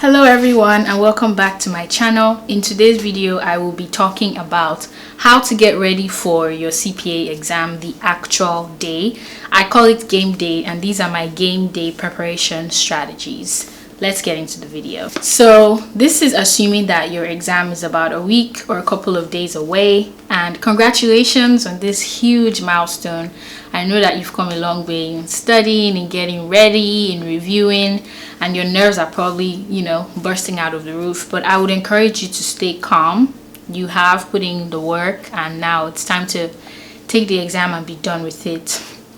Hello everyone and welcome back to my channel. In today's video I will be talking about how to get ready for your CPA exam the actual day. I call it game day and these are my game day preparation strategies. Let's get into the video. So this is assuming that your exam is about a week or a couple of days away, and congratulations on this huge milestone. I know that you've come a long way in studying, in getting ready, in reviewing, and your nerves are probably, bursting out of the roof. But I would encourage you to stay calm. You have put in the work and now it's time to take the exam and be done with it.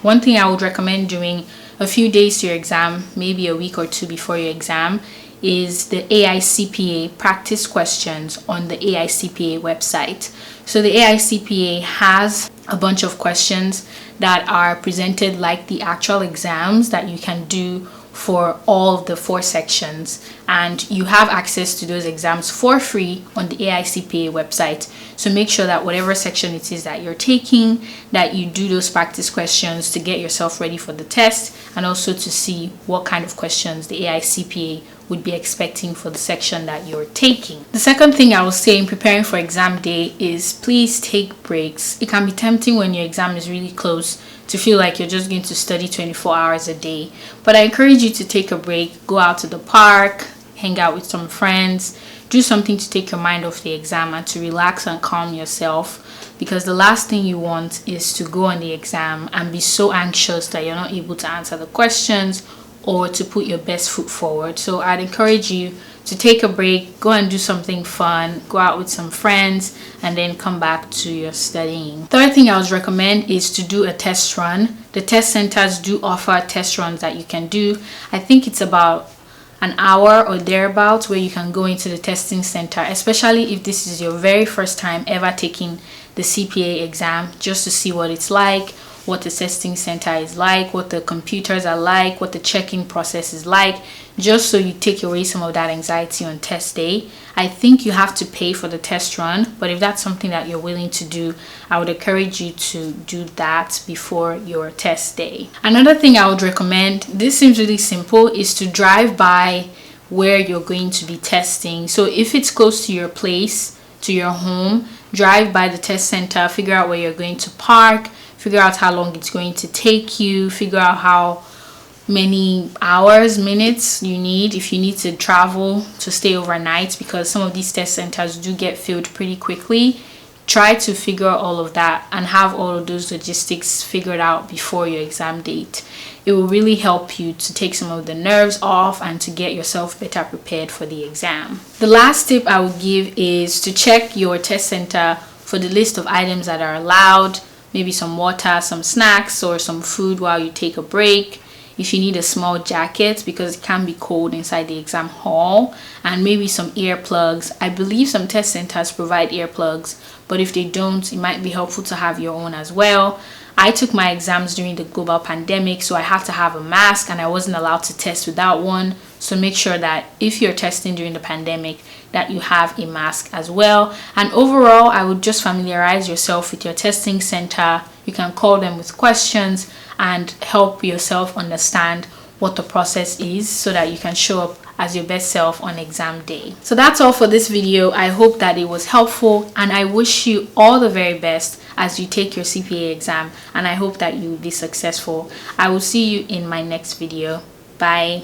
One thing I would recommend doing a few days to your exam, maybe a week or two before your exam, is the CPA Practice Questions on the CPA website. So the CPA has a bunch of questions that are presented like the actual exams that you can do for all of the 4 sections, and you have access to those exams for free on the CPA website. So make sure that whatever section it is that you're taking, that you do those practice questions to get yourself ready for the test, and also to see what kind of questions the CPA would be expecting for the section that you're taking. The second thing I will say in preparing for exam day is please take breaks. It can be tempting when your exam is really close to feel like you're just going to study 24 hours a day, but I encourage you to take a break, go out to the park, hang out with some friends, do something to take your mind off the exam and to relax and calm yourself, because the last thing you want is to go on the exam and be so anxious that you're not able to answer the questions or to put your best foot forward. So I'd encourage you to take a break, go and do something fun, go out with some friends, and then come back to your studying. Third thing I would recommend is to do a test run. The test centers do offer test runs that you can do. I think it's about an hour or thereabouts where you can go into the testing center, especially if this is your very first time ever taking the CPA exam, just to see what it's like, what the testing center is like, what the computers are like, what the checking process is like, just so you take away some of that anxiety on test day. I think you have to pay for the test run, but if that's something that you're willing to do, I would encourage you to do that before your test day. Another thing I would recommend, this seems really simple, is to drive by where you're going to be testing. So if it's close to your place, to your home, drive by the test center, figure out where you're going to park, figure out how long it's going to take you, figure out how many hours, minutes you need if you need to travel to stay overnight, because some of these test centers do get filled pretty quickly. Try to figure out all of that and have all of those logistics figured out before your exam date. It will really help you to take some of the nerves off and to get yourself better prepared for the exam. The last tip I would give is to check your test center for the list of items that are allowed, maybe some water, some snacks, or some food while you take a break. If you need a small jacket because it can be cold inside the exam hall, and maybe some earplugs. I believe some test centers provide earplugs, but if they don't, it might be helpful to have your own as well. I took my exams during the global pandemic, so I had to have a mask and I wasn't allowed to test without one. So make sure that if you're testing during the pandemic, that you have a mask as well. And overall, I would just familiarize yourself with your testing center. You can call them with questions and help yourself understand what the process is so that you can show up as your best self on exam day. So that's all for this video. I hope that it was helpful and I wish you all the very best as you take your CPA exam, and I hope that you will be successful. I will see you in my next video. Bye.